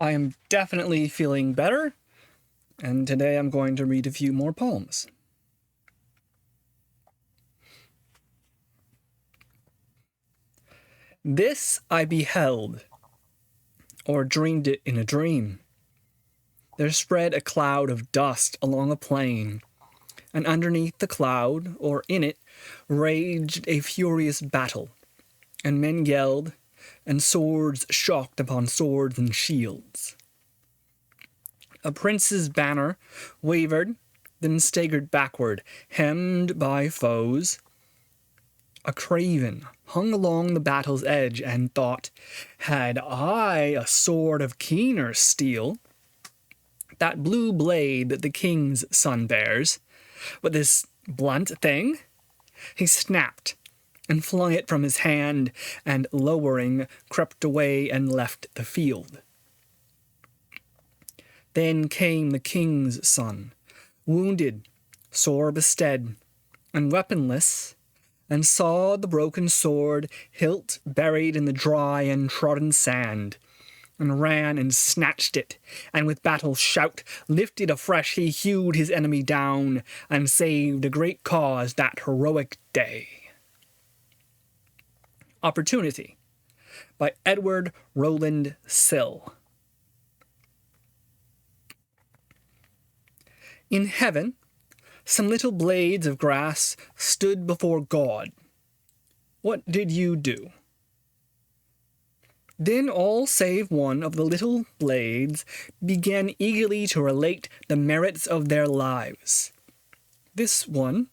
I am definitely feeling better, and today I'm going to read a few more poems. This I beheld, or dreamed it in a dream. There spread a cloud of dust along a plain, and underneath the cloud, or in it, raged a furious battle, and men yelled, and swords shocked upon swords and shields. A prince's banner wavered, then staggered backward, hemmed by foes. A craven hung along the battle's edge and thought, had I a sword of keener steel, that blue blade that the king's son bears, but this blunt thing? He snapped and flung it from his hand, and lowering, crept away and left the field. Then came the king's son, wounded, sore bestead, and weaponless, and saw the broken sword hilt buried in the dry and trodden sand, and ran and snatched it, and with battle shout lifted afresh he hewed his enemy down, and saved a great cause that heroic day. Opportunity by Edward Rowland Sill. In heaven, some little blades of grass stood before God. What did you do? Then all save one of the little blades began eagerly to relate the merits of their lives. This one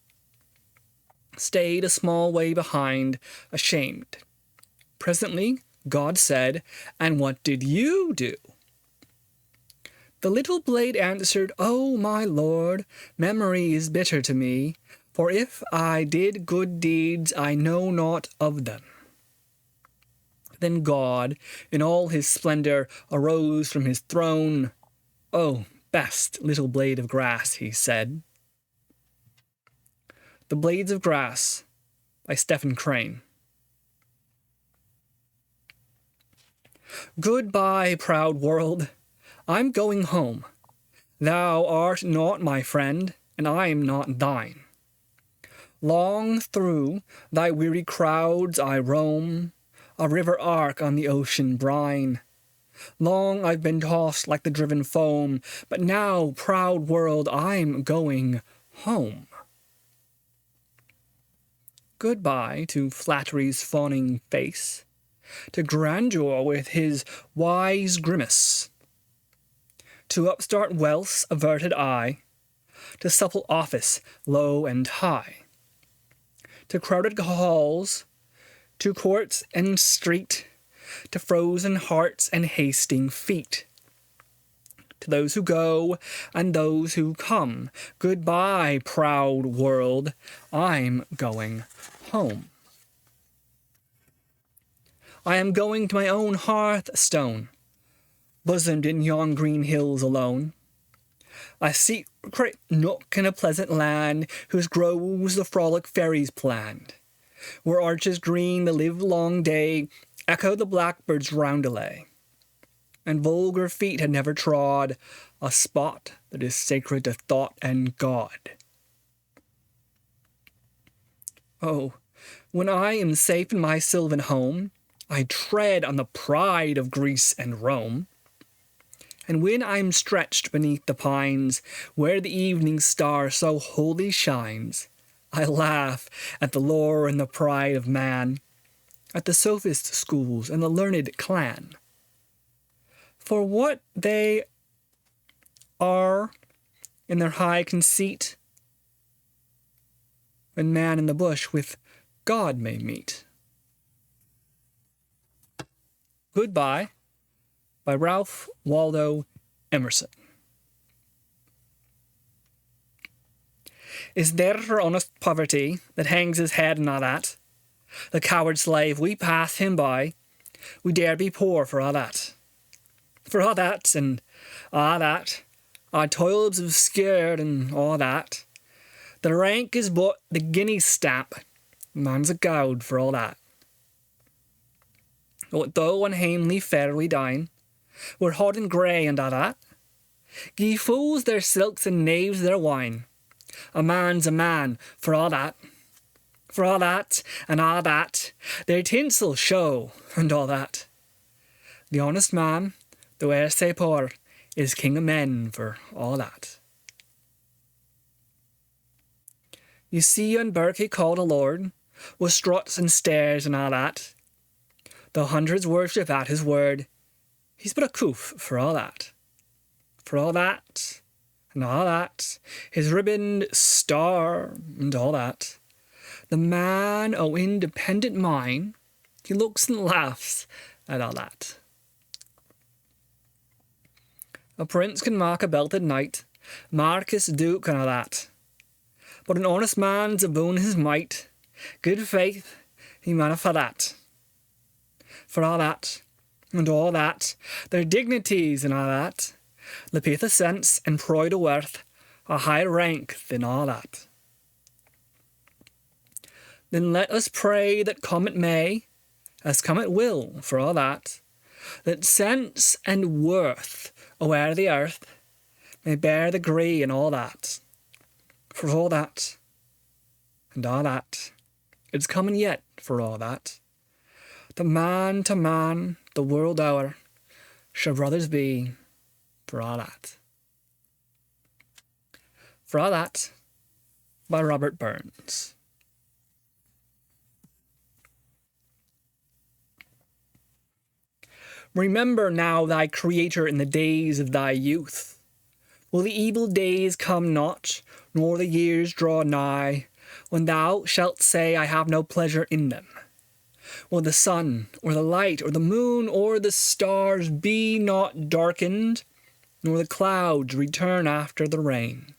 stayed a small way behind, ashamed. Presently, God said, "And what did you do?" The little blade answered, "Oh, my Lord, memory is bitter to me, for if I did good deeds, I know not of them." Then God, in all his splendor, arose from his throne. "Oh, best little blade of grass," he said. The Blades of Grass by Stephen Crane. Goodbye, proud world. I'm going home. Thou art not my friend, and I am not thine. Long through thy weary crowds I roam, a river arc on the ocean brine. Long I've been tossed like the driven foam, but now, proud world, I'm going home. Goodbye to flattery's fawning face, to grandeur with his wise grimace, to upstart wealth's averted eye, to supple office low and high, to crowded halls, to courts and street, to frozen hearts and hasting feet. To those who go and those who come, goodbye, proud world, I'm going home. I am going to my own hearthstone, bosomed in yon green hills alone, a secret nook in a pleasant land, whose groves the frolic fairies planned, where arches green the livelong day echo the blackbird's roundelay, and vulgar feet had never trod a spot that is sacred to thought and God. Oh, when I am safe in my sylvan home, I tread on the pride of Greece and Rome. And when I'm stretched beneath the pines, where the evening star so wholly shines, I laugh at the lore and the pride of man, at the sophist schools and the learned clan. For what they are in their high conceit, when man in the bush with God may meet. Goodbye by Ralph Waldo Emerson. Is there for honest poverty that hangs his head and all that? The coward slave, we pass him by. We dare be poor for all that. For all that and all that, our toils obscured and all that. The rank is but the guinea stamp, man's a gowd for all that. Though unhamely fair we dine, were hot and grey and a' that. Gie fools their silks and knaves their wine. A man's a man, for all that. For all that, and all that, their tinsel show, and all that. The honest man, though e'er sae poor, is king of men for all that. You see yon birk he called a lord, with struts and stairs and all that. Though hundreds worship at his word, he's but a coof for all that. For all that, and all that, his ribboned star, and all that. The man o' independent mind, he looks and laughs at all that. A prince can mark a belted knight, marquis, duke, and all that. But an honest man's aboon his might, good faith, he manna for that. For all that, and all that, their dignities and all that, the pith of sense and pride of worth, a higher rank than all that. Then let us pray that come it may, as come it will, for all that sense and worth o'er the earth may bear the grey and all that. For all that, and all that, it's coming yet for all that. The man to man, the world o'er, shall brothers be, for all that. For All That, by Robert Burns. Remember now thy Creator in the days of thy youth. Will the evil days come not, nor the years draw nigh, when thou shalt say, I have no pleasure in them? Will the sun, or the light, or the moon, or the stars be not darkened, nor the clouds return after the rain?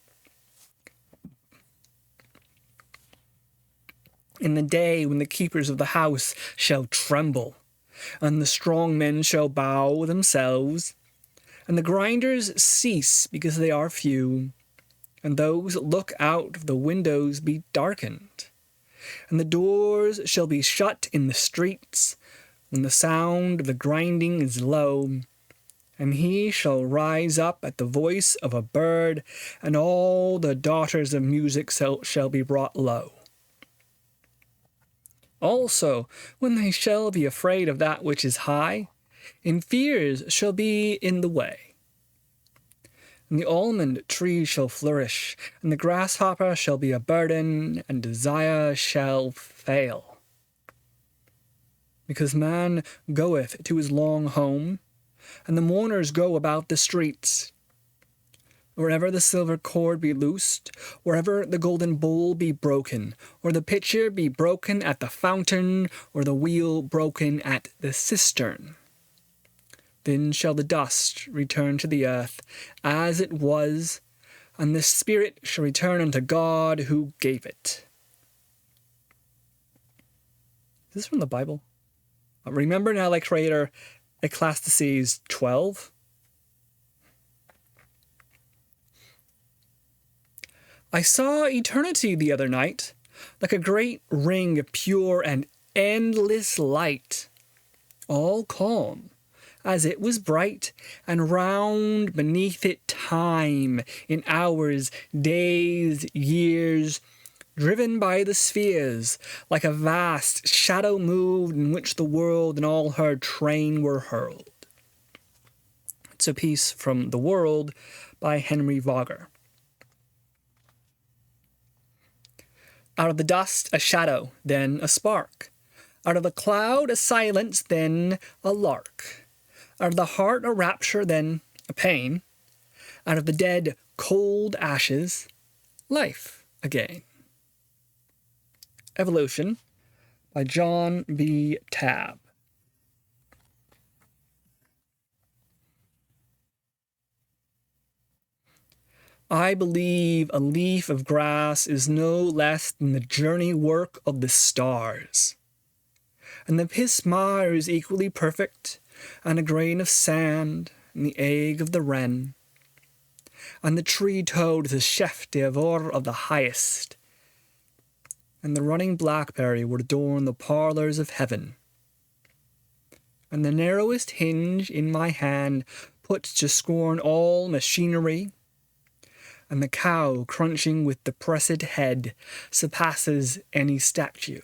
In the day when the keepers of the house shall tremble, and the strong men shall bow themselves, and the grinders cease because they are few, and those that look out of the windows be darkened, and the doors shall be shut in the streets, when the sound of the grinding is low, and he shall rise up at the voice of a bird, and all the daughters of music shall be brought low. Also, when they shall be afraid of that which is high, and fears shall be in the way. And the almond tree shall flourish, and the grasshopper shall be a burden, and desire shall fail. Because man goeth to his long home, and the mourners go about the streets. Wherever the silver cord be loosed, wherever the golden bowl be broken, or the pitcher be broken at the fountain, or the wheel broken at the cistern, then shall the dust return to the earth as it was, and the spirit shall return unto God who gave it. Is this from the Bible? Remember now thy Creator, Ecclesiastes 12. I saw eternity the other night, like a great ring of pure and endless light, all calm, as it was bright, and round beneath it time, in hours, days, years, driven by the spheres, like a vast shadow moved in which the world and all her train were hurled. It's a piece from The World by Henry Vogger. Out of the dust a shadow, then a spark. Out of the cloud a silence, then a lark. Out of the heart a rapture, then a pain. Out of the dead, cold ashes, life again. Evolution by John B. Tabb. I believe a leaf of grass is no less than the journey work of the stars. And the pismire is equally perfect, and a grain of sand, and the egg of the wren. And the tree toad is the chef d'oeuvre of the highest, and the running blackberry would adorn the parlours of heaven. and the narrowest hinge in my hand puts to scorn all machinery, and the cow crunching with depressed head surpasses any statue,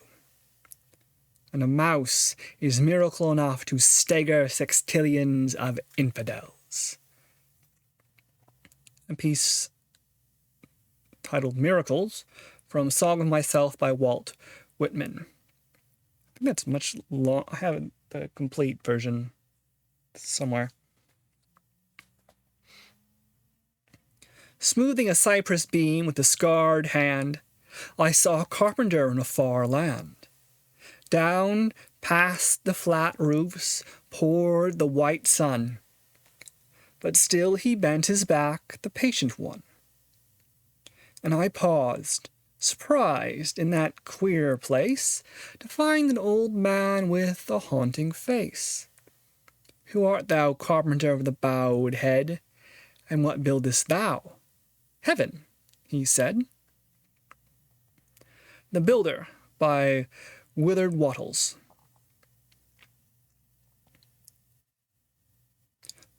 and a mouse is miracle enough to stagger sextillions of infidels. A piece titled Miracles from Song of Myself by Walt Whitman. I think that's much long. I have the complete version somewhere. Smoothing a cypress beam with a scarred hand, I saw a carpenter in a far land. Down past the flat roofs poured the white sun, but still he bent his back, the patient one. And I paused, surprised in that queer place, to find an old man with a haunting face. Who art thou, carpenter of the bowed head, and what buildest thou? Heaven, he said. The Builder, by Willard Wattles.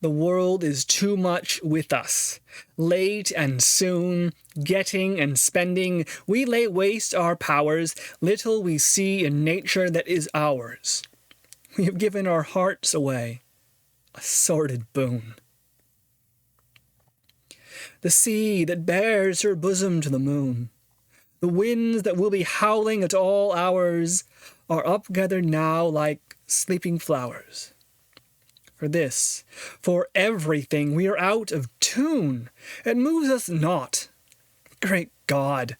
The world is too much with us. Late and soon, getting and spending, we lay waste our powers. Little we see in nature that is ours. We have given our hearts away, a sordid boon. The sea that bears her bosom to the moon, the winds that will be howling at all hours, are upgathered now like sleeping flowers. For this, for everything, we are out of tune. It moves us not. Great God!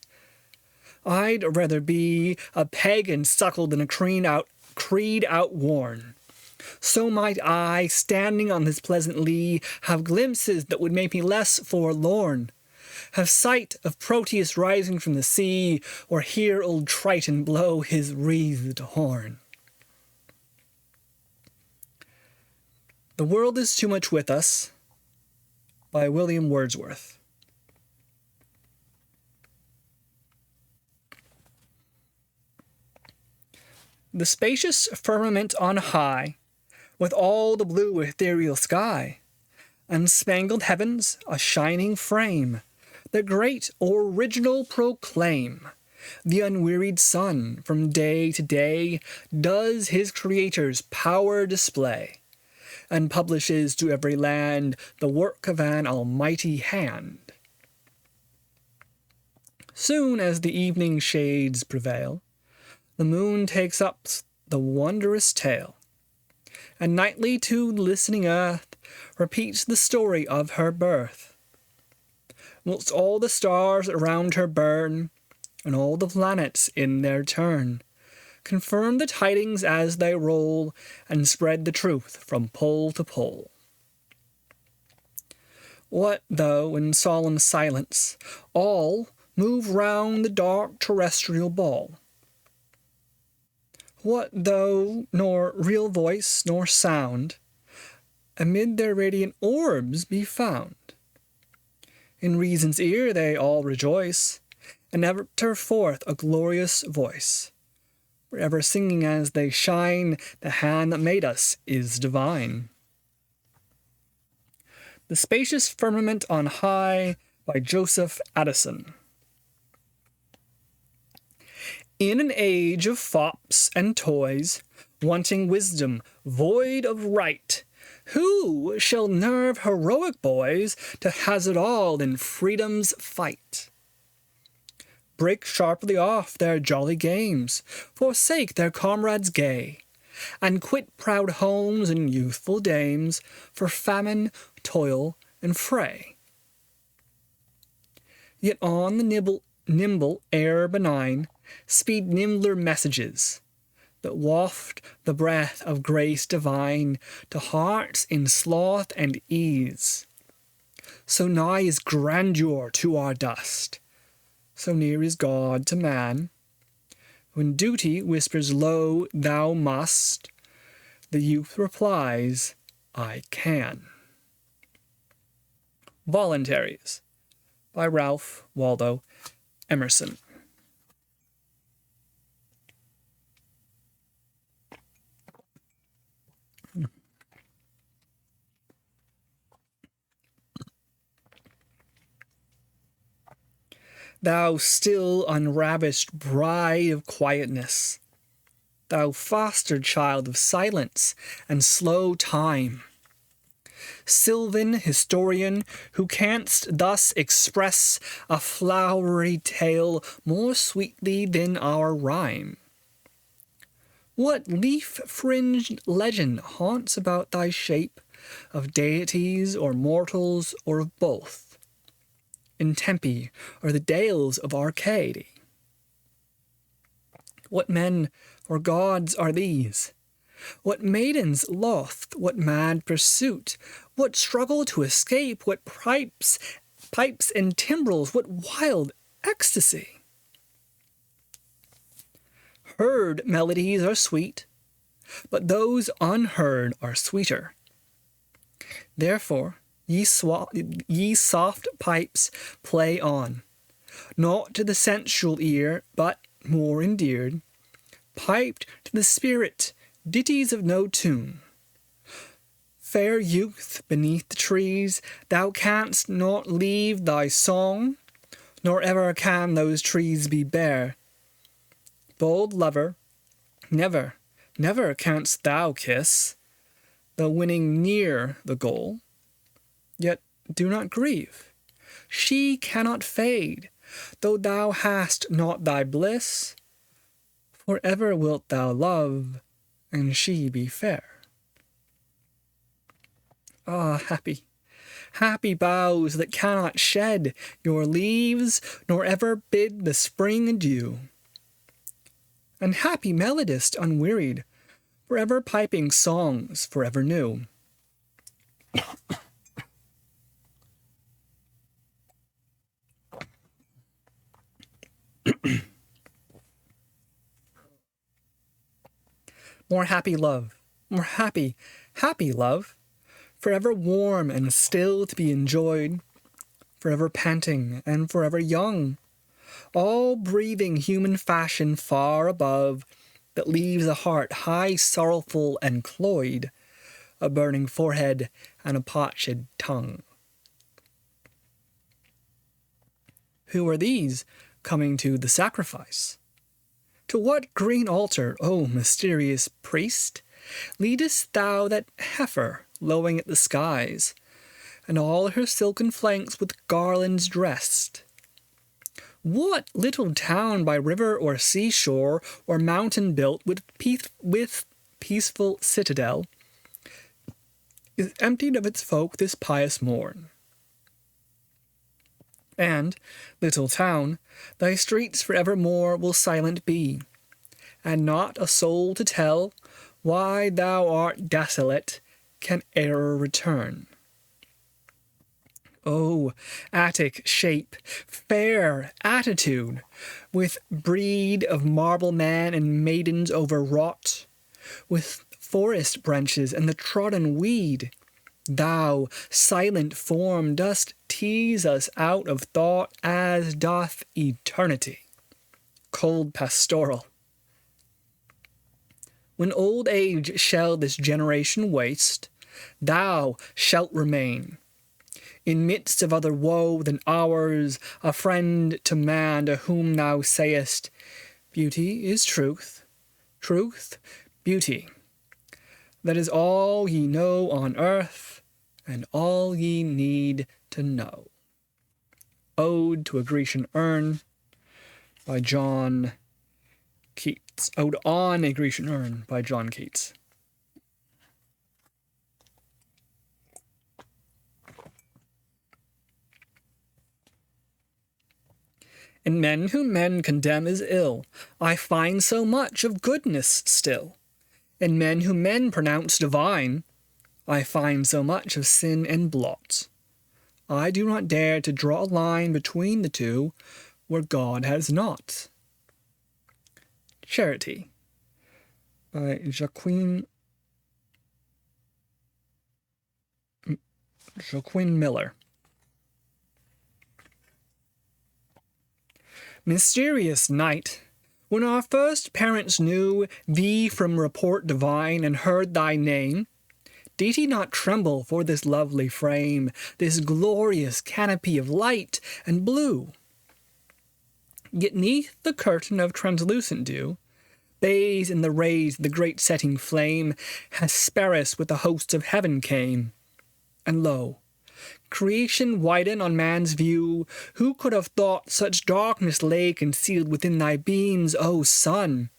I'd rather be a pagan suckled than a creed outworn. So might I, standing on this pleasant lea, have glimpses that would make me less forlorn, have sight of Proteus rising from the sea, or hear old Triton blow his wreathed horn. The World is Too Much With Us, by William Wordsworth. The spacious firmament on high, with all the blue ethereal sky, and spangled heavens, a shining frame, the great original proclaim. The unwearied sun, from day to day, does his Creator's power display, and publishes to every land the work of an almighty hand. Soon as the evening shades prevail, the moon takes up the wondrous tale, and nightly to listening earth repeats the story of her birth, whilst all the stars around her burn, and all the planets in their turn confirm the tidings as they roll, and spread the truth from pole to pole. What though in solemn silence all move round the dark terrestrial ball? What though nor real voice nor sound amid their radiant orbs be found? In reason's ear they all rejoice, and utter forth a glorious voice, forever singing as they shine, the hand that made us is divine. The Spacious Firmament on High, by Joseph Addison. In an age of fops and toys, wanting wisdom, void of right, who shall nerve heroic boys to hazard all in freedom's fight? Break sharply off their jolly games, forsake their comrades gay, and quit proud homes and youthful dames for famine, toil, and fray. Yet on the nimble air benign speed nimbler messages that waft the breath of grace divine to hearts in sloth and ease. So nigh is grandeur to our dust, so near is God to man. When duty whispers low, thou must, the youth replies, I can. Voluntaries, by Ralph Waldo Emerson. thou still unravished bride of quietness, thou foster child of silence and slow time, sylvan historian, who canst thus express a flowery tale more sweetly than our rhyme. What leaf-fringed legend haunts about thy shape, of deities or mortals or of both, in Tempe or the dales of Arcady? What men or gods are these? What maidens loth? What mad pursuit? What struggle to escape? What pipes and timbrels? What wild ecstasy? Heard melodies are sweet, but those unheard are sweeter. Therefore, ye soft pipes, play on, not to the sensual ear, but, more endeared, piped to the spirit, ditties of no tune. Fair youth, beneath the trees, thou canst not leave thy song, nor ever can those trees be bare. Bold lover, never, never canst thou kiss, though winning near the goal. Yet do not grieve, she cannot fade, though thou hast not thy bliss. For ever wilt thou love, and she be fair. Ah, happy, happy boughs that cannot shed your leaves, nor ever bid the spring adieu. And happy melodist unwearied, forever piping songs forever new. More happy love, more happy, happy love, forever warm and still to be enjoyed, forever panting and forever young, all breathing human fashion far above, that leaves a heart high sorrowful and cloyed, a burning forehead and a parched tongue. Who are these coming to the sacrifice? To what green altar, O mysterious priest, leadest thou that heifer lowing at the skies, and all her silken flanks with garlands dressed? What little town by river or seashore or mountain built with peaceful citadel is emptied of its folk this pious morn? And, little town, thy streets forevermore will silent be, and not a soul to tell why thou art desolate can e'er return. O Attic shape, fair attitude, with breed of marble man and maidens overwrought, with forest branches and the trodden weed, thou, silent form, dost tease us out of thought as doth eternity, cold pastoral. When old age shall this generation waste, thou shalt remain, in midst of other woe than ours, a friend to man, to whom thou sayest, beauty is truth, truth, beauty. That is all ye know on earth, and all ye need to know. Ode to a Grecian Urn by John Keats. Ode on a Grecian Urn by John Keats. In men whom men condemn as ill, I find so much of goodness still. In men whom men pronounce divine, I find so much of sin and blot. I do not dare to draw a line between the two where God has not. Charity by Joaquin Miller. Mysterious night, when our first parents knew thee from report divine and heard thy name, did he not tremble for this lovely frame, this glorious canopy of light and blue? Yet 'neath the curtain of translucent dew, bathed in the rays of the great setting flame, Hesperus with the hosts of heaven came. And lo, creation widened on man's view. Who could have thought such darkness lay concealed within thy beams, O sun?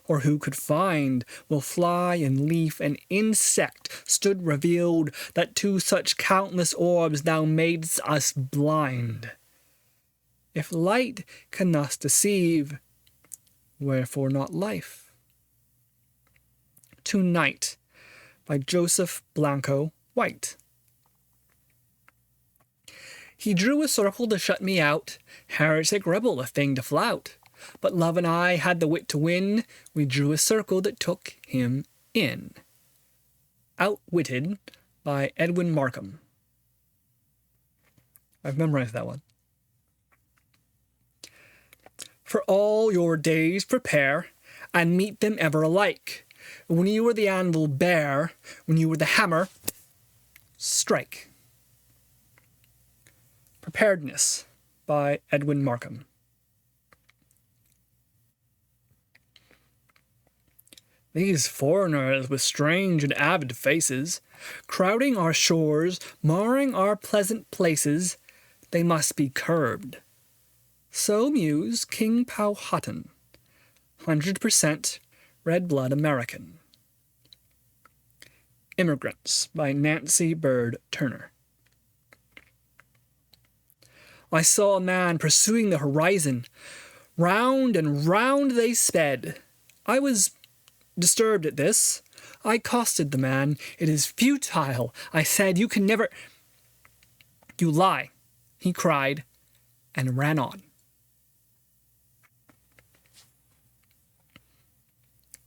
Or who could find, while fly and leaf and insect stood revealed, that to such countless orbs thou madest us blind? If light can thus deceive, wherefore not life? To Night by Joseph Blanco White. He drew a circle to shut me out, heretic rebel, a thing to flout. But love and I had the wit to win, we drew a circle that took him in. Outwitted by Edwin Markham. I've memorized that one. For all your days prepare, and meet them ever alike. When you were the anvil bear, when you were the hammer, strike. Preparedness by Edwin Markham. These foreigners with strange and avid faces, crowding our shores, marring our pleasant places, they must be curbed. So mused King Powhatan, 100% red blood American. Immigrants by Nancy Bird Turner. I saw a man pursuing the horizon. Round and round they sped. I was disturbed at this. I accosted the man. It is futile, I said. You can never... You lie, he cried, and ran on.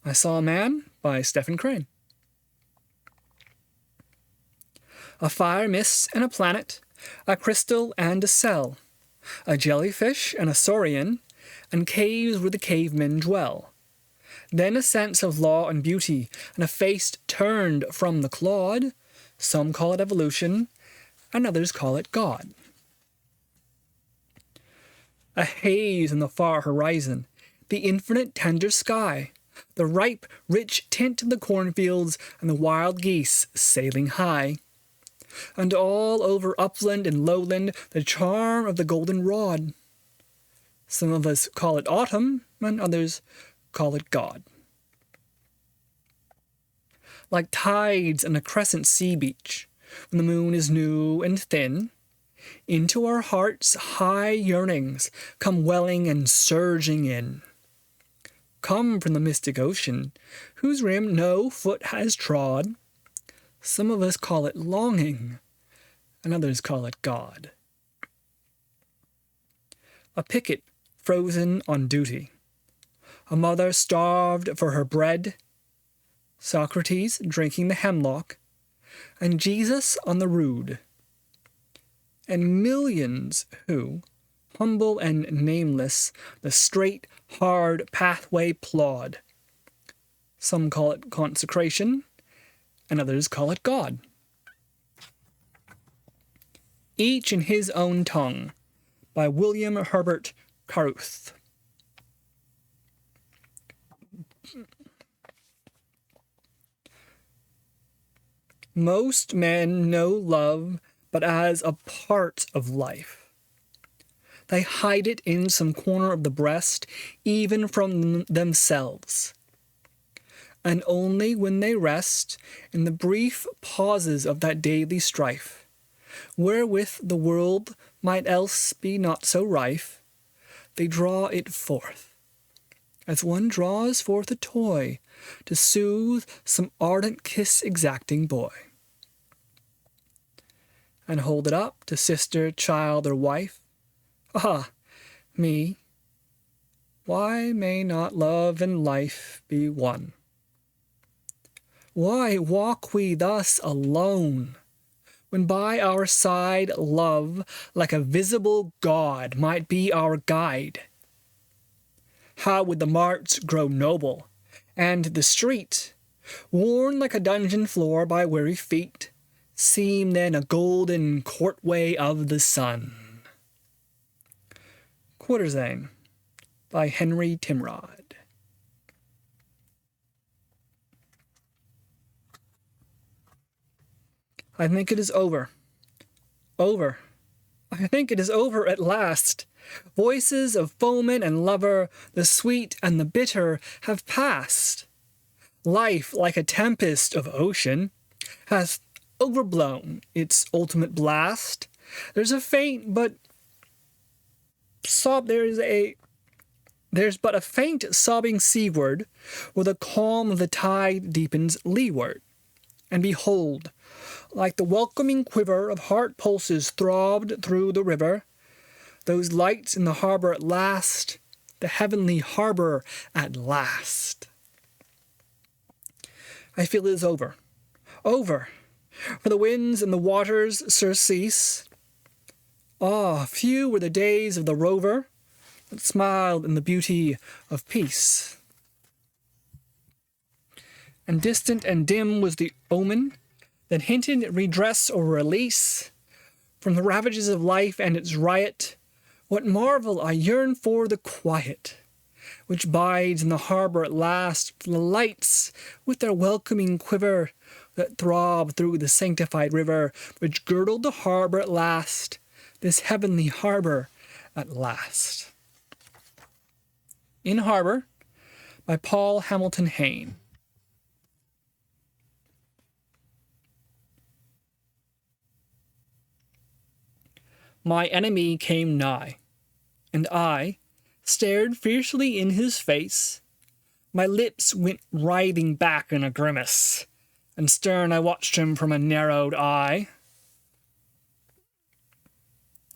I Saw a Man by Stephen Crane. A fire mist and a planet, a crystal and a cell, a jellyfish and a saurian, and caves where the cavemen dwell. Then a sense of law and beauty, and a face turned from the clod. Some call it evolution, and others call it God. A haze in the far horizon, the infinite tender sky, the ripe, rich tint of the cornfields, and the wild geese sailing high. And all over upland and lowland, the charm of the golden-rod. Some of us call it autumn, and others call it God. Like tides on a crescent sea beach, when the moon is new and thin, into our hearts high yearnings come welling and surging in. Come from the mystic ocean, whose rim no foot has trod. Some of us call it longing, and others call it God. A picket frozen on duty, a mother starved for her bread, Socrates drinking the hemlock, and Jesus on the rood, and millions who, humble and nameless, the straight, hard pathway plod. Some call it consecration, and others call it God. Each in his own tongue, by William Herbert Caruth. Most men know love but as a part of life. They hide it in some corner of the breast, even from themselves. And only when they rest in the brief pauses of that daily strife, wherewith the world might else be not so rife, they draw it forth, as one draws forth a toy to soothe some ardent kiss-exacting boy, and hold it up to sister, child, or wife. Ah, me, why may not love and life be one? Why walk we thus alone, when by our side love, like a visible God, might be our guide? How would the marts grow noble, and the street, worn like a dungeon floor by weary feet, seem then a golden courtway of the sun. Quarterzane by Henry Timrod. I think it is over. Over. I think it is over at last. Voices of foeman and lover, the sweet and the bitter, have passed. Life, like a tempest of ocean, has overblown its ultimate blast. There's a faint but There's but a faint sobbing seaward, where the calm of the tide deepens leeward. And behold, like the welcoming quiver of heart pulses throbbed through the river, those lights in the harbour at last, the heavenly harbour at last. I feel it is over. Over. For the winds and the waters surcease. Ah, few were the days of the rover that smiled in the beauty of peace. And distant and dim was the omen that hinted redress or release from the ravages of life and its riot. What marvel I yearn for the quiet which bides in the harbour at last, for the lights with their welcoming quiver that throb through the sanctified river, which girdled the harbour at last, this heavenly harbour at last. In Harbour, by Paul Hamilton Hayne. My enemy came nigh, and I stared fiercely in his face. My lips went writhing back in a grimace, and stern I watched him from a narrowed eye.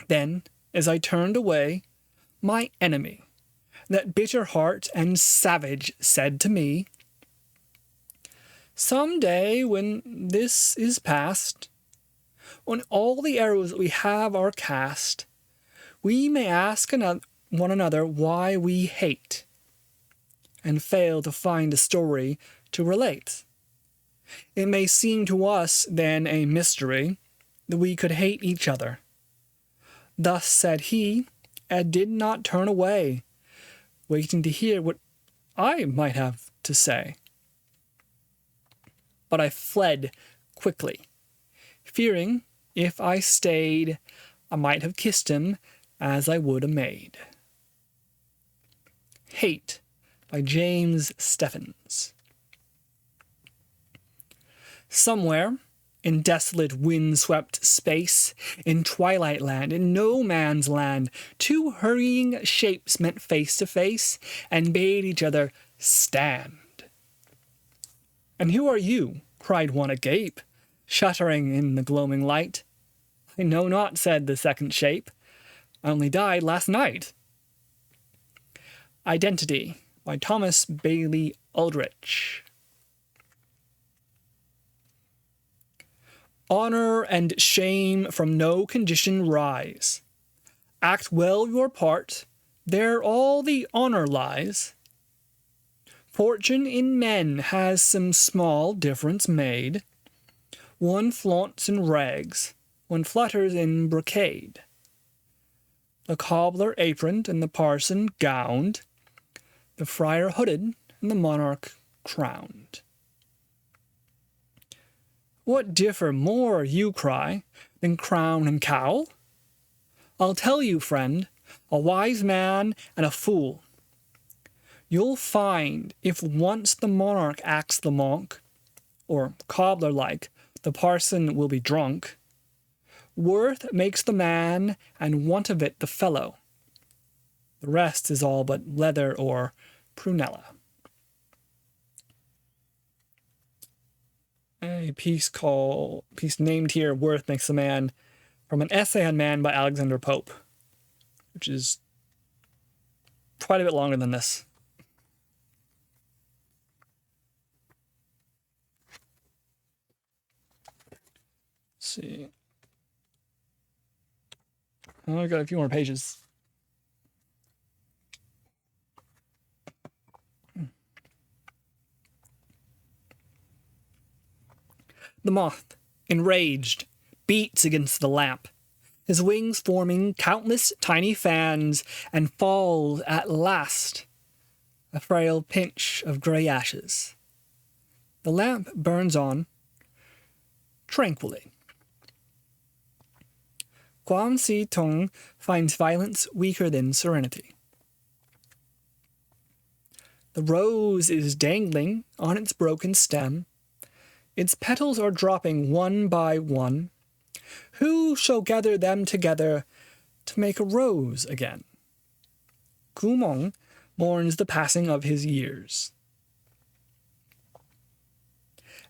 Then, as I turned away, my enemy, that bitter heart and savage, said to me, "Some day when this is past, when all the arrows that we have are cast, we may ask one another why we hate, and fail to find a story to relate. It may seem to us then a mystery that we could hate each other." Thus said he, and did not turn away, waiting to hear what I might have to say. But I fled quickly, fearing if I stayed, I might have kissed him as I would a maid. Hate by James Stephens. Somewhere, in desolate wind-swept space, in twilight land, in no man's land, two hurrying shapes met face to face, and bade each other stand. "And who are you?" cried one agape, shuddering in the gloaming light. "I know not," said the second shape. "I only died last night." Identity by Thomas Bailey Aldrich. Honor and shame from no condition rise. Act well your part, there all the honor lies. Fortune in men has some small difference made. One flaunts in rags, one flutters in brocade. The cobbler aproned and the parson gowned, the friar hooded and the monarch crowned. What differ more, you cry, than crown and cowl? I'll tell you, friend, a wise man and a fool. You'll find if once the monarch acts the monk, or cobbler-like, the parson will be drunk. Worth makes the man, and want of it the fellow. The rest is all but leather or prunella. A piece named here, Worth Makes the Man, from an essay on man by Alexander Pope, which is quite a bit longer than this. Let's see. Oh, I've got a few more pages. The moth, enraged, beats against the lamp. his wings forming countless tiny fans, and falls at last, a frail pinch of grey ashes. The lamp burns on, tranquilly. Guan Si Tong finds violence weaker than serenity. The rose is dangling on its broken stem. Its petals are dropping one by one. Who shall gather them together to make a rose again? Kumong mourns the passing of his years.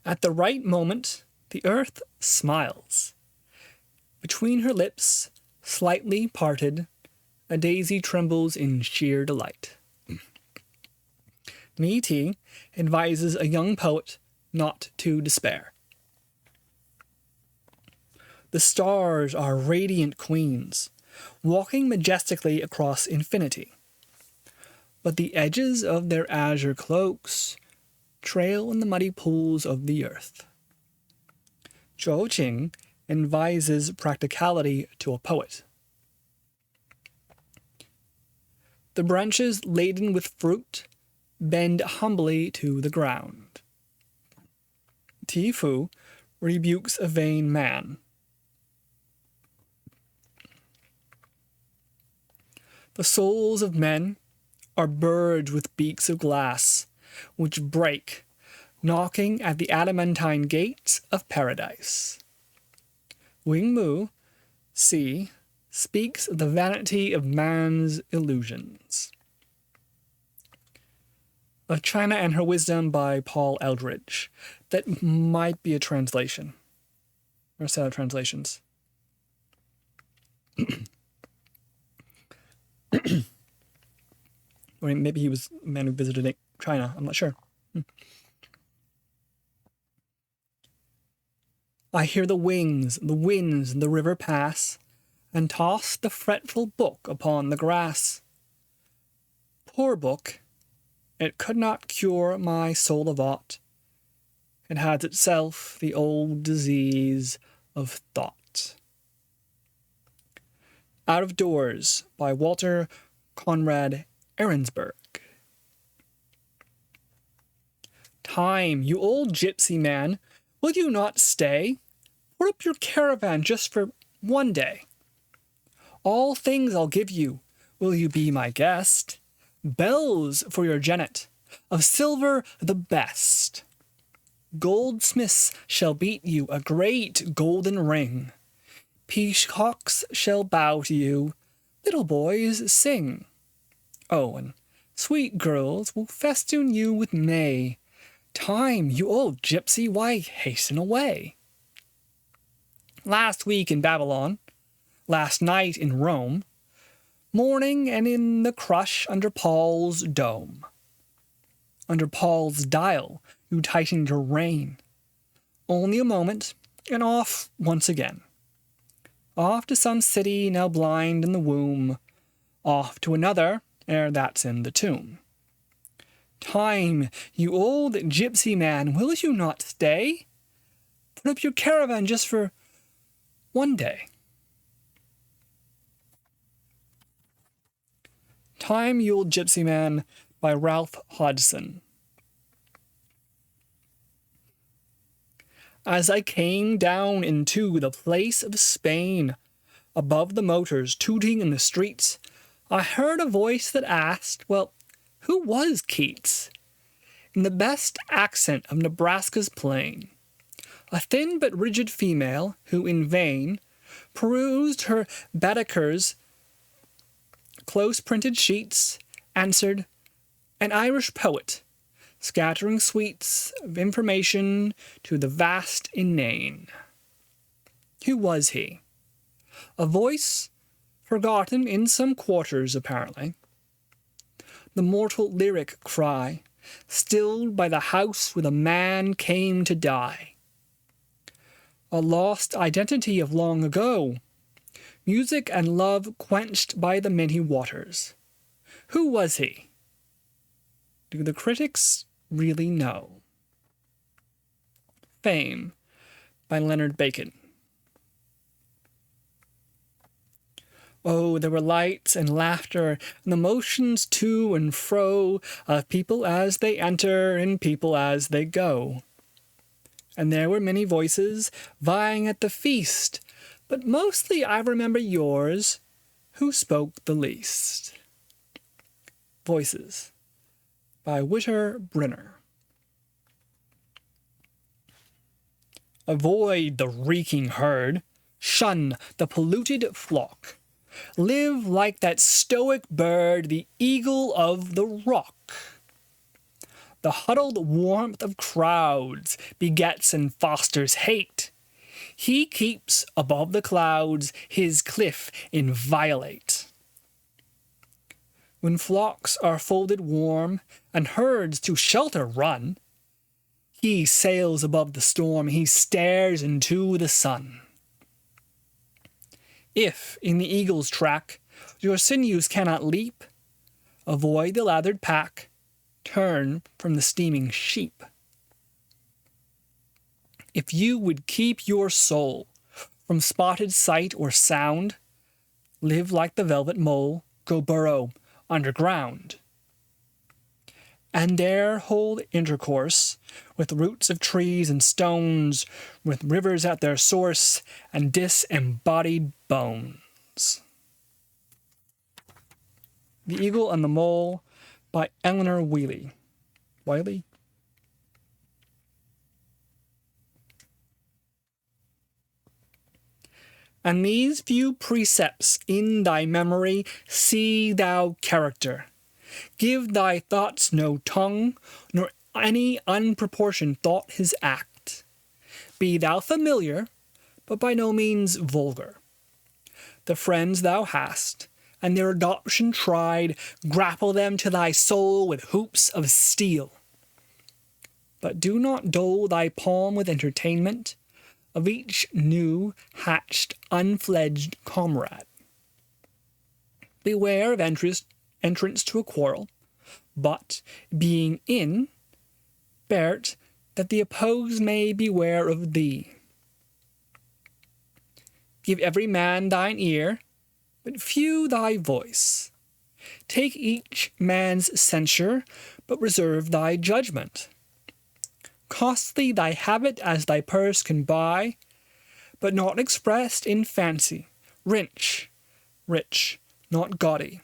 At the right moment, the earth smiles. Between her lips, slightly parted, a daisy trembles in sheer delight. Mi Ti advises a young poet not to despair. The stars are radiant queens, walking majestically across infinity. But the edges of their azure cloaks trail in the muddy pools of the earth. Zhou Qing advises practicality to a poet. The branches laden with fruit bend humbly to the ground. Ti Fu rebukes a vain man. The souls of men are birds with beaks of glass, which break, knocking at the adamantine gates of paradise. Wing Mu, C, speaks of the vanity of man's illusions. Of China and Her Wisdom by Paul Eldridge. That might be a translation, or a set of translations. Or maybe he was a man who visited China. I'm not sure. I hear the wings, the winds, and the river pass, and toss the fretful book upon the grass. Poor book, it could not cure my soul of aught. It has itself the old disease of thought. Out of Doors by Walter Conrad Ahrensberg. Time, you old gypsy man, will you not stay? Put up your caravan just for one day. All things I'll give you, will you be my guest? Bells for your jennet, of silver the best. Goldsmiths shall beat you a great golden ring. Peacocks shall bow to you, little boys sing. Oh, and sweet girls will festoon you with May. Time, you old gypsy, why hasten away? Last week in Babylon, last night in Rome, morning and in the crush under Paul's dome. Under Paul's dial, you tightened your rein. Only a moment, and off once again. Off to some city now blind in the womb. Off to another, ere that's in the tomb. Time, you old gypsy man, will you not stay? Put up your caravan just for one day. Time, you old gypsy man, by Ralph Hodgson. As I came down into the place of Spain, above the motors tooting in the streets, I heard a voice that asked, well, who was Keats? In the best accent of Nebraska's plain, a thin but rigid female who in vain perused her Baedeker's close-printed sheets, answered, an Irish poet, scattering sweets of information to the vast inane. Who was he? A voice forgotten in some quarters, apparently. The mortal lyric cry, stilled by the house where the man came to die. A lost identity of long ago, music and love quenched by the many waters. Who was he? Do the critics really know? Fame by Leonard Bacon. Oh, there were lights and laughter, and the motions to and fro of people as they enter and people as they go. And there were many voices vying at the feast, but mostly I remember yours, who spoke the least. Voices by Witter Brenner. Avoid the reeking herd, shun the polluted flock. Live like that stoic bird, the eagle of the rock. The huddled warmth of crowds begets and fosters hate. He keeps above the clouds his cliff inviolate. When flocks are folded warm and herds to shelter run, he sails above the storm, he stares into the sun. If, in the eagle's track, your sinews cannot leap, avoid the lathered pack, turn from the steaming sheep. If you would keep your soul from spotted sight or sound, live like the velvet mole, go burrow underground. And there hold intercourse with roots of trees and stones, with rivers at their source and disembodied bones. The Eagle and the Mole by Eleanor Wiley. And these few precepts in thy memory see thou character. Give thy thoughts no tongue, nor any unproportioned thought his act. Be thou familiar, but by no means vulgar. The friends thou hast, and their adoption tried, grapple them to thy soul with hoops of steel. But do not dull thy palm with entertainment of each new, hatched, unfledged comrade. Beware of entrance to a quarrel, but, being in, bear't that the opposed may beware of thee. Give every man thine ear, but few thy voice. Take each man's censure, but reserve thy judgment. Costly thy habit as thy purse can buy, but not expressed in fancy, rich, not gaudy.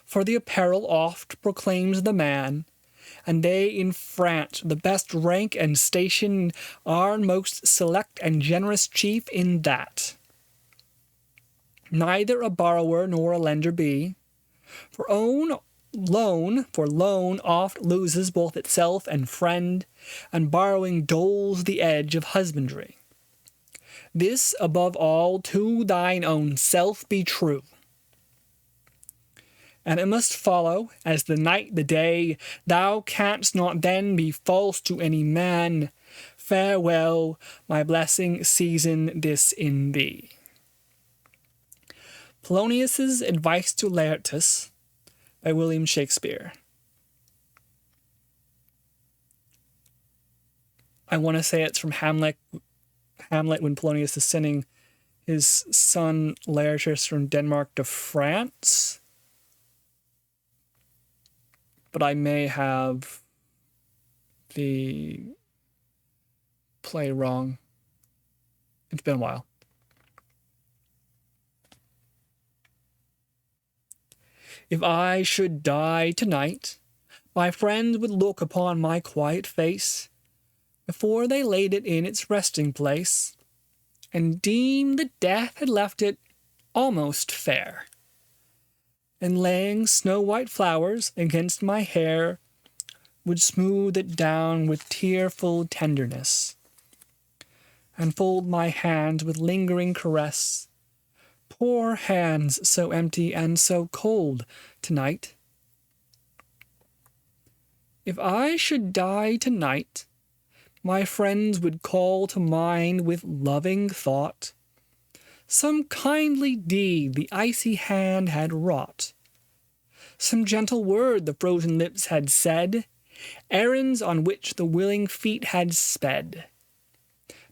For the apparel oft proclaims the man, and they in France the best rank and station are most select and generous chief in that. Neither a borrower nor a lender be, for loan oft loses both itself and friend, and borrowing doles the edge of husbandry. This above all to thine own self be true. And it must follow, as the night the day, thou canst not then be false to any man. Farewell, my blessing season this in thee. Polonius's Advice to Laertes by William Shakespeare. I want to say it's from Hamlet when Polonius is sending his son Laertes from Denmark to France. But I may have the play wrong. It's been a while. If I should die tonight, my friends would look upon my quiet face before they laid it in its resting place, and deem that death had left it almost fair. And laying snow-white flowers against my hair, would smooth it down with tearful tenderness, and fold my hands with lingering caress. Poor hands, so empty and so cold tonight. If I should die tonight, my friends would call to mind with loving thought some kindly deed the icy hand had wrought, some gentle word the frozen lips had said, errands on which the willing feet had sped.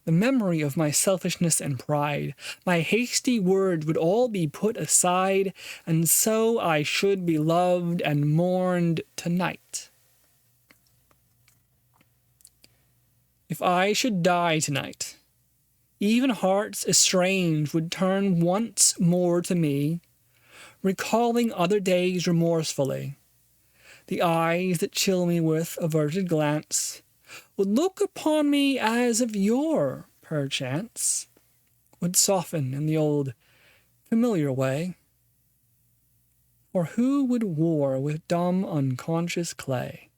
the memory of my selfishness and pride, my hasty words would all be put aside, and so I should be loved and mourned tonight. If I should die tonight, even hearts estranged would turn once more to me, recalling other days remorsefully. The eyes that chill me with averted glance would look upon me as of yore, perchance, would soften in the old familiar way. For who would war with dumb unconscious clay?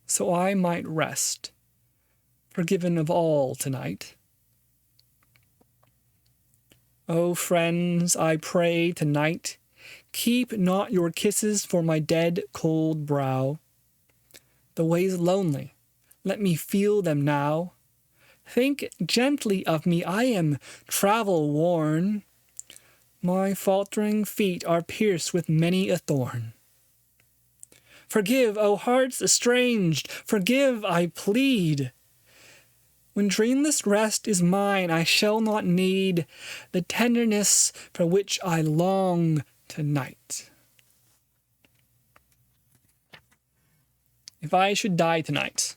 So I might rest, forgiven of all tonight. O friends, I pray tonight, keep not your kisses for my dead cold brow. The way's lonely, let me feel them now. Think gently of me, I am travel-worn. My faltering feet are pierced with many a thorn. Forgive, O hearts estranged, forgive, I plead. When dreamless rest is mine, I shall not need the tenderness for which I long tonight. If I Should Die Tonight,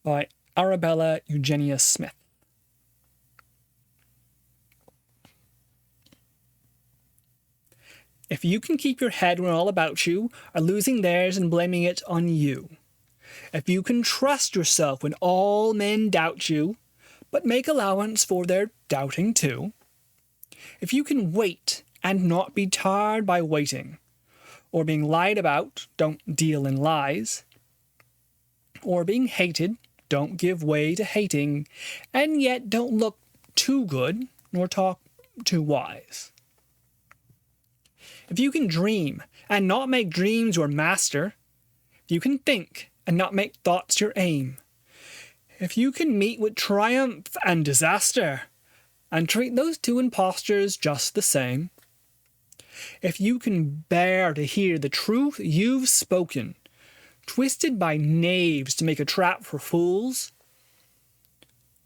by Arabella Eugenia Smith. If you can keep your head when all about you are losing theirs and blaming it on you, if you can trust yourself when all men doubt you, but make allowance for their doubting too, if you can wait and not be tired by waiting, or being lied about, don't deal in lies, or being hated, don't give way to hating, and yet don't look too good, nor talk too wise. If you can dream, and not make dreams your master, if you can think, and not make thoughts your aim, if you can meet with triumph and disaster, and treat those two impostors just the same, if you can bear to hear the truth you've spoken, twisted by knaves to make a trap for fools,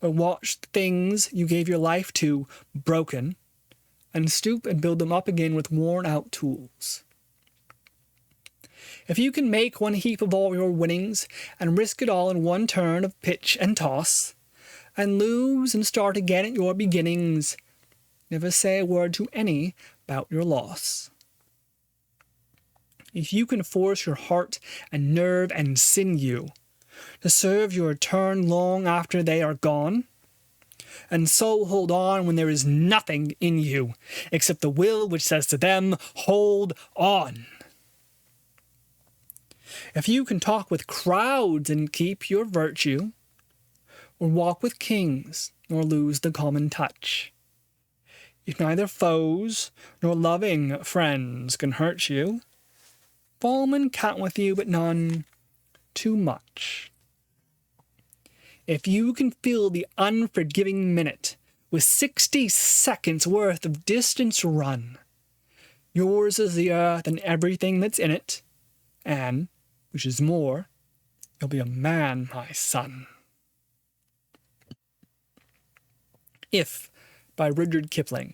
or watch the things you gave your life to broken, and stoop and build them up again with worn-out tools. If you can make one heap of all your winnings, and risk it all in one turn of pitch and toss, and lose and start again at your beginnings, never say a word to any about your loss. If you can force your heart and nerve and sinew to serve your turn long after they are gone, and so hold on when there is nothing in you except the will which says to them, hold on. If you can talk with crowds and keep your virtue, or walk with kings nor lose the common touch, if neither foes nor loving friends can hurt you, foemen count with you, but none too much. If you can fill the unforgiving minute with 60 seconds worth of distance run, yours is the earth and everything that's in it, and, which is more, you'll be a man, my son. If, by Rudyard Kipling.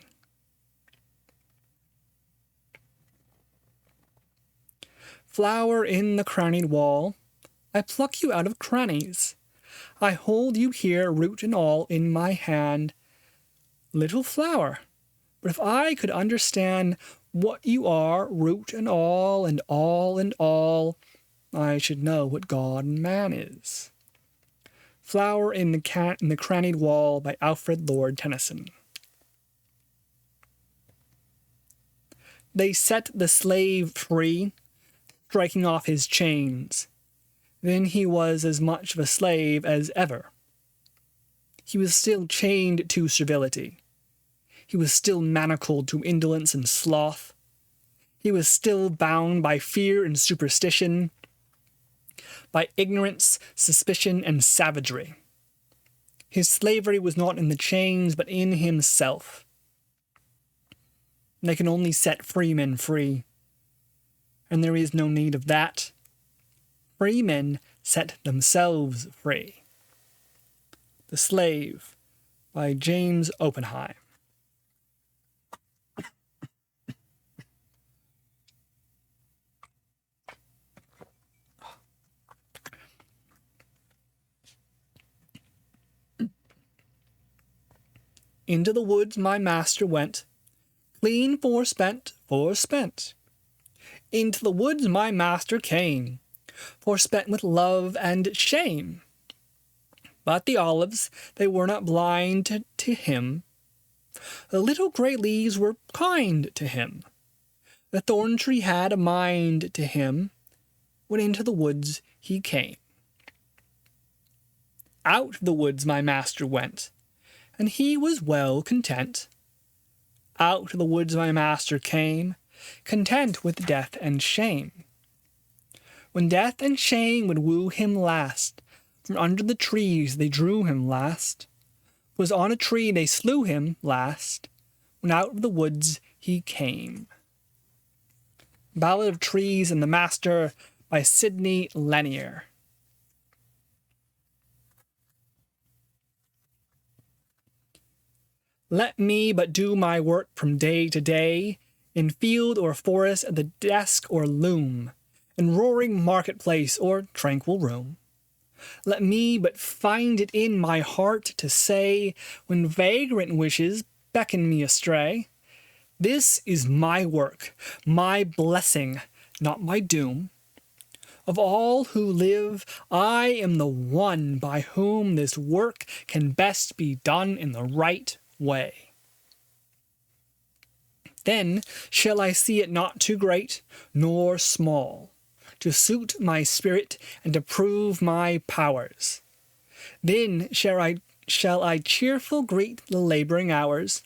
Flower in the crannied wall, I pluck you out of crannies. I hold you here, root and all, in my hand. Little flower, but if I could understand what you are, root and all, and all and all, I should know what God and man is. Flower in the Crannied Wall by Alfred Lord Tennyson. They set the slave free, striking off his chains. Then he was as much of a slave as ever. He was still chained to servility. He was still manacled to indolence and sloth. He was still bound by fear and superstition, by ignorance, suspicion, and savagery. His slavery was not in the chains, but in himself. They can only set free men free, and there is no need of that. Free men set themselves free. The Slave by James Oppenheim. Into the woods my master went, clean forspent, forspent. Into the woods my master came, forspent with love and shame. But the olives, they were not blind to him. The little grey leaves were kind to him. The thorn tree had a mind to him, when into the woods he came. Out of the woods my master went, and he was well content. Out of the woods my master came, content with death and shame. When death and shame would woo him last, from under the trees they drew him last. 'Twas on a tree they slew him last, when out of the woods he came. Ballad of Trees and the Master by Sidney Lanier. Let me but do my work from day to day, in field or forest, at the desk or loom, in roaring marketplace or tranquil room. Let me but find it in my heart to say, when vagrant wishes beckon me astray, this is my work, my blessing, not my doom. Of all who live, I am the one by whom this work can best be done in the right way. Then shall I see it not too great nor small, to suit my spirit and to prove my powers. Then shall I cheerful greet the labouring hours,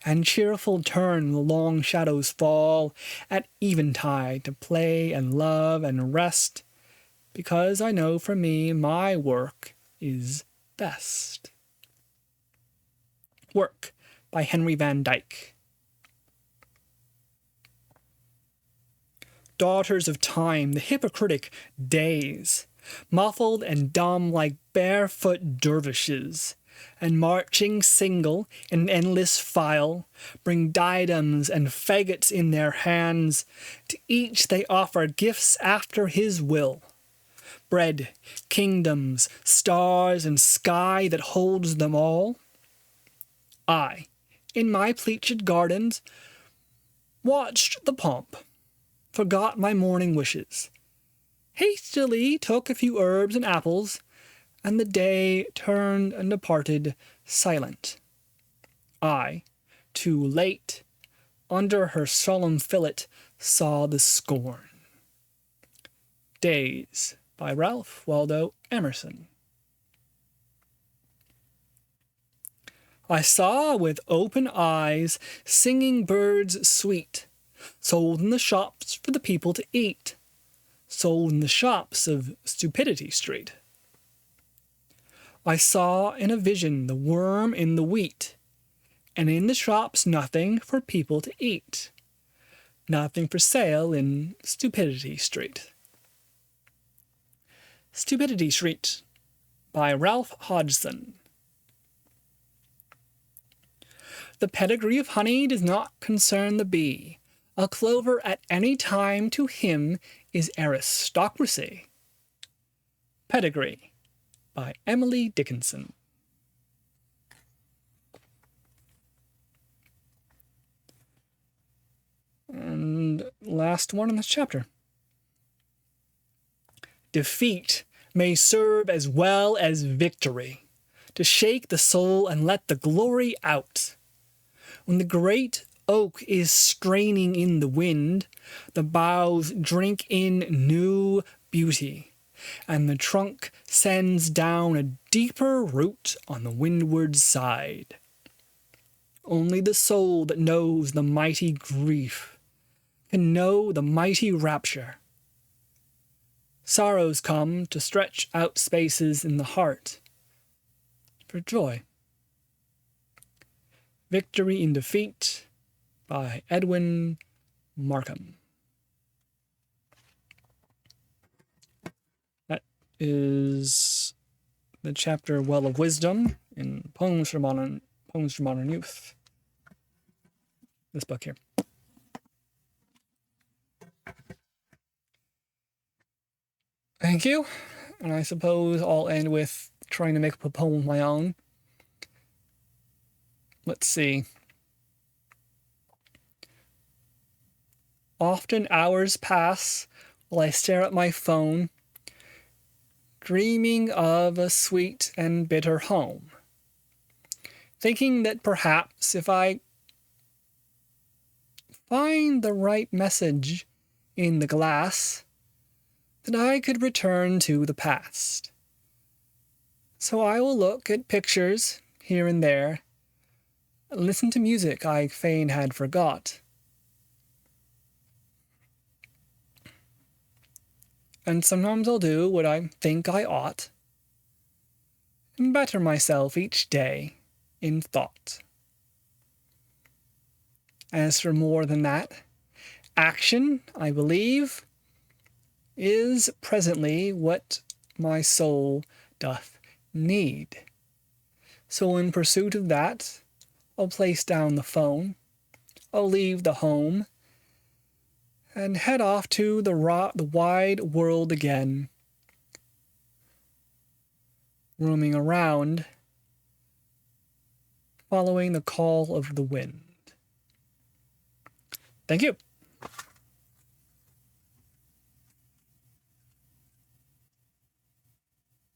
and cheerful turn the long shadows fall at eventide to play and love and rest, because I know for me my work is best. Work by Henry Van Dyke. Daughters of time, the hypocritic days, muffled and dumb like barefoot dervishes, and marching single in endless file, bring diadems and faggots in their hands. To each they offer gifts after his will. Bread, kingdoms, stars, and sky that holds them all. I, in my pleached gardens, watched the pomp, forgot my morning wishes, hastily took a few herbs and apples, and the day turned and departed silent. I, too late, under her solemn fillet, saw the scorn. Days by Ralph Waldo Emerson. I saw with open eyes singing birds sweet, sold in the shops for the people to eat, sold in the shops of Stupidity Street. I saw in a vision the worm in the wheat, and in the shops nothing for people to eat, nothing for sale in Stupidity Street. Stupidity Street by Ralph Hodgson. The pedigree of honey does not concern the bee. A clover at any time to him is aristocracy. Pedigree by Emily Dickinson. And last one in this chapter. Defeat may serve as well as victory, to shake the soul and let the glory out. When the great oak is straining in the wind, the boughs drink in new beauty, and the trunk sends down a deeper root on the windward side. Only the soul that knows the mighty grief can know the mighty rapture. Sorrows come to stretch out spaces in the heart for joy. Victory in Defeat by Edwin Markham. That is the chapter Well of Wisdom in Poems for Modern Youth. This book here. Thank you. And I suppose I'll end with trying to make up a poem of my own. Let's see. Often hours pass while I stare at my phone, dreaming of a sweet and bitter home, thinking that perhaps if I find the right message in the glass, that I could return to the past. So I will look at pictures here and there, and listen to music I fain had forgot, and sometimes I'll do what I think I ought, and better myself each day in thought. As for more than that, action, I believe, is presently what my soul doth need. So in pursuit of that, I'll place down the phone, I'll leave the home, and head off to the wide world again, roaming around, following the call of the wind. Thank you.